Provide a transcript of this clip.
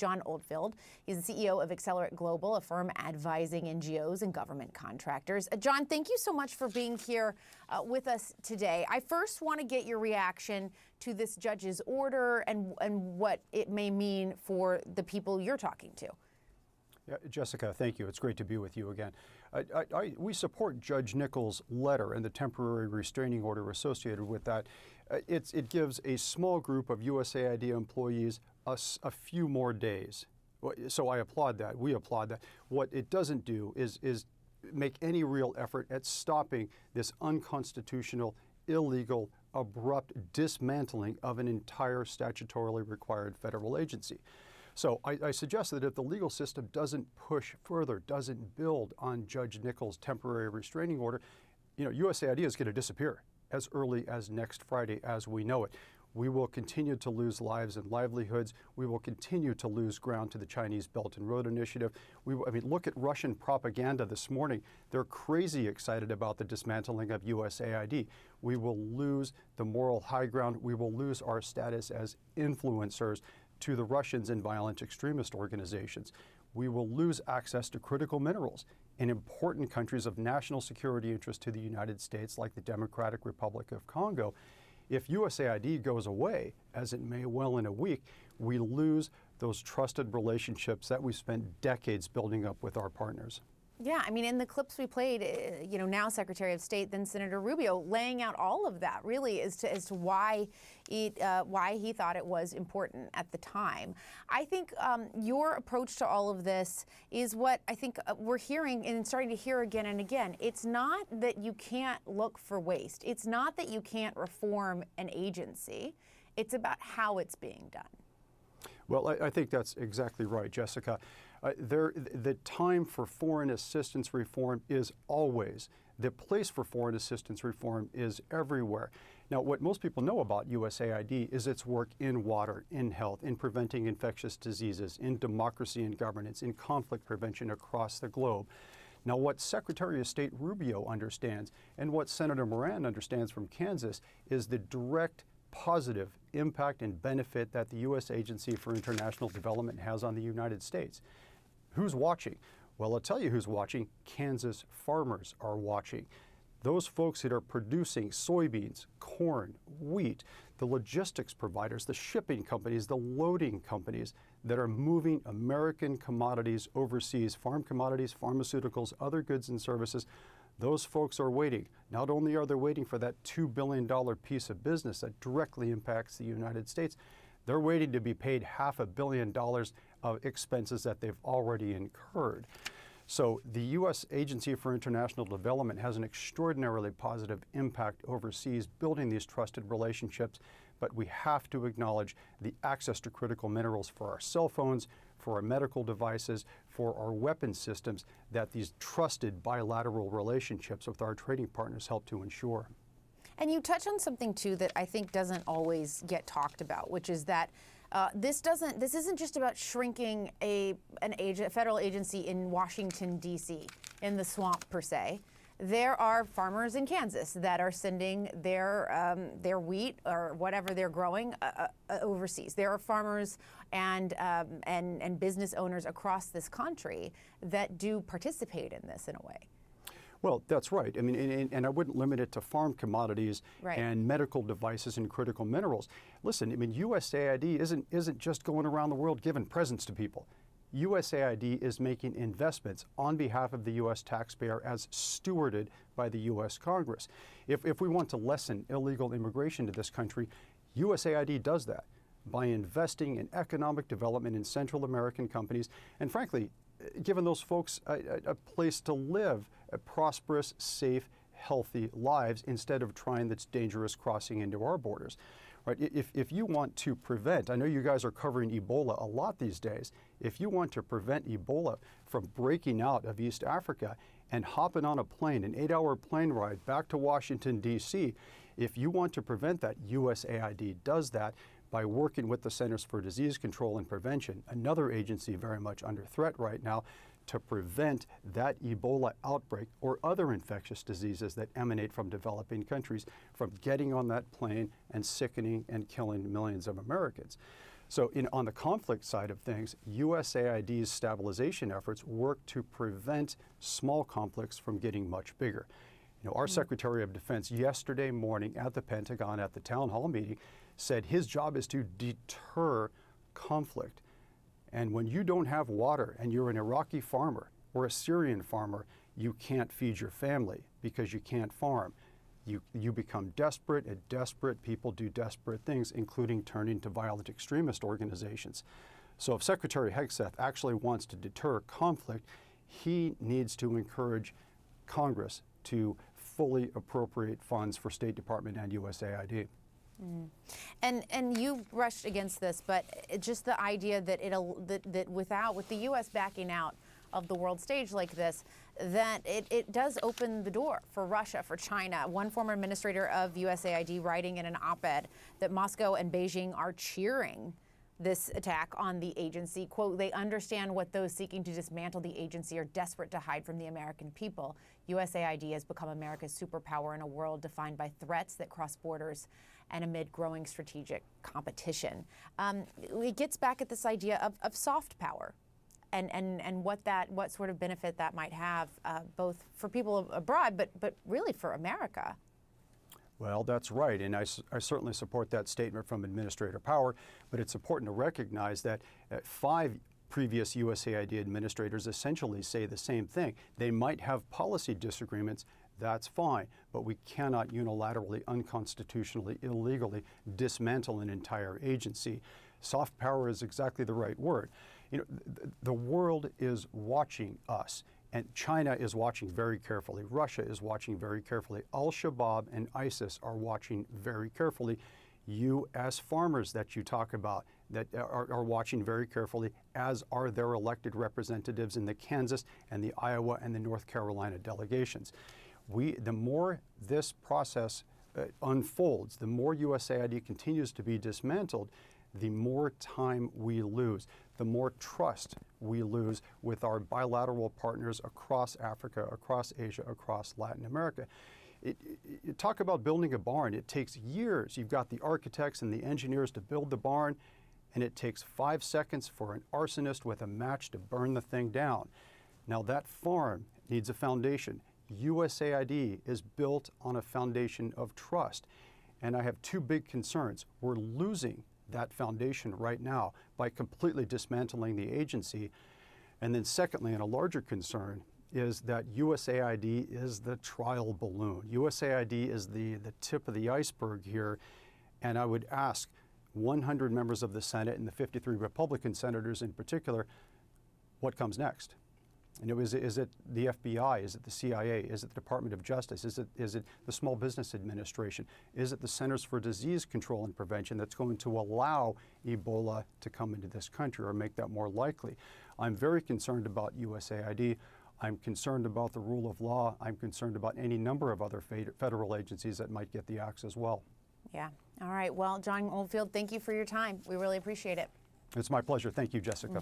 John Oldfield. He's the CEO of Accelerate Global, a firm advising NGOs and government contractors. John, thank you so much for being here with us today. I first want to get your reaction to this judge's order and what it may mean for the people you're talking to. Yeah, Jessica, thank you. It's great to be with you again. We support Judge Nichols' letter and the temporary restraining order associated with that. It gives a small group of USAID employees a few more days. So I applaud that. We applaud that. What it doesn't do is make any real effort at stopping this unconstitutional, illegal, abrupt dismantling of an entire statutorily required federal agency. So I suggest that if the legal system doesn't push further, doesn't build on Judge Nichols' temporary restraining order, USAID is going to disappear as early as next Friday as we know it. We will continue to lose lives and livelihoods. We will continue to lose ground to the Chinese Belt and Road Initiative. Look at Russian propaganda this morning. They're crazy excited about the dismantling of USAID. We will lose the moral high ground. We will lose our status as influencers to the Russians and violent extremist organizations. We will lose access to critical minerals in important countries of national security interest to the United States, like the Democratic Republic of Congo. If USAID goes away, as it may well in a week, we lose those trusted relationships that we spent decades building up with our partners. Yeah, in the clips we played, now Secretary of State, then Senator Rubio, laying out all of that really as to why he thought it was important at the time. I think your approach to all of this is what I think we're hearing and starting to hear again and again. It's not that you can't look for waste. It's not that you can't reform an agency. It's about how it's being done. Well, I think that's exactly right, Jessica. The time for foreign assistance reform is always. The place for foreign assistance reform is everywhere. Now, what most people know about USAID is its work in water, in health, in preventing infectious diseases, in democracy and governance, in conflict prevention across the globe. Now, what Secretary of State Rubio understands and what Senator Moran understands from Kansas is the direct positive impact and benefit that the U.S. Agency for International Development has on the United States. Who's watching? Well, I'll tell you who's watching. Kansas farmers are watching. Those folks that are producing soybeans, corn, wheat, the logistics providers, the shipping companies, the loading companies that are moving American commodities overseas, farm commodities, pharmaceuticals, other goods and services, those folks are waiting. Not only are they waiting for that $2 billion piece of business that directly impacts the United States, they're waiting to be paid $500 million of expenses that they've already incurred. So the U.S. Agency for International Development has an extraordinarily positive impact overseas, building these trusted relationships, but we have to acknowledge the access to critical minerals for our cell phones, for our medical devices, for our weapon systems that these trusted bilateral relationships with our trading partners help to ensure. And you touch on something too that I think doesn't always get talked about, which is that this isn't just about shrinking a federal agency in Washington, D.C., in the swamp per se. There are farmers in Kansas that are sending their wheat or whatever they're growing overseas. There are farmers and business owners across this country that do participate in this in a way. Well, that's right. And I wouldn't limit it to farm commodities and medical devices and critical minerals. Listen, USAID isn't just going around the world giving presents to people. USAID is making investments on behalf of the U.S. taxpayer as stewarded by the U.S. Congress. If we want to lessen illegal immigration to this country, USAID does that by investing in economic development in Central American companies and, frankly, giving those folks a place to live, a prosperous, safe, healthy lives instead of trying that's dangerous crossing into our borders. Right? If you want to prevent, I know you guys are covering Ebola a lot these days, if you want to prevent Ebola from breaking out of East Africa and hopping on a plane, an 8-hour plane ride back to Washington, D.C., if you want to prevent that, USAID does that by working with the Centers for Disease Control and Prevention, another agency very much under threat right now, to prevent that Ebola outbreak or other infectious diseases that emanate from developing countries from getting on that plane and sickening and killing millions of Americans. So on the conflict side of things, USAID's stabilization efforts work to prevent small conflicts from getting much bigger. Our Secretary of Defense yesterday morning at the Pentagon at the town hall meeting said his job is to deter conflict. And when you don't have water and you're an Iraqi farmer or a Syrian farmer, you can't feed your family because you can't farm. You become desperate, and desperate people do desperate things, including turning to violent extremist organizations. So if Secretary Hegseth actually wants to deter conflict, he needs to encourage Congress to fully appropriate funds for State Department and USAID. And you rushed against this, but just the idea that with the U.S. backing out of the world stage like this, that it does open the door for Russia, for China. One former administrator of USAID writing in an op-ed that Moscow and Beijing are cheering this attack on the agency. Quote, they understand what those seeking to dismantle the agency are desperate to hide from the American people. USAID has become America's superpower in a world defined by threats that cross borders and amid growing strategic competition. It gets back at this idea of soft power and what sort of benefit that might have both for people abroad, but really for America. Well, that's right, and I certainly support that statement from Administrator Power, but it's important to recognize that 5 previous USAID administrators essentially say the same thing. They might have policy disagreements, that's fine, but we cannot unilaterally, unconstitutionally, illegally dismantle an entire agency. Soft power is exactly the right word. The world is watching us. And China is watching very carefully. Russia is watching very carefully. Al-Shabaab and ISIS are watching very carefully. You, as farmers that you talk about, that are watching very carefully, as are their elected representatives in the Kansas and the Iowa and the North Carolina delegations. The more this process unfolds, the more USAID continues to be dismantled, the more time we lose, the more trust we lose with our bilateral partners across Africa, across Asia, across Latin America. Talk about building a barn. It takes years. You've got the architects and the engineers to build the barn, and it takes 5 seconds for an arsonist with a match to burn the thing down. Now that farm needs a foundation. USAID is built on a foundation of trust. And I have 2 big concerns. We're losing that foundation right now by completely dismantling the agency. And then secondly, and a larger concern, is that USAID is the trial balloon. USAID is the tip of the iceberg here. And I would ask 100 members of the Senate and the 53 Republican senators in particular, what comes next? And is it the FBI? Is it the CIA? Is it the Department of Justice? Is it the Small Business Administration? Is it the Centers for Disease Control and Prevention that's going to allow Ebola to come into this country or make that more likely? I'm very concerned about USAID. I'm concerned about the rule of law. I'm concerned about any number of other federal agencies that might get the axe as well. Yeah. All right. Well, John Oldfield, thank you for your time. We really appreciate it. It's my pleasure. Thank you, Jessica.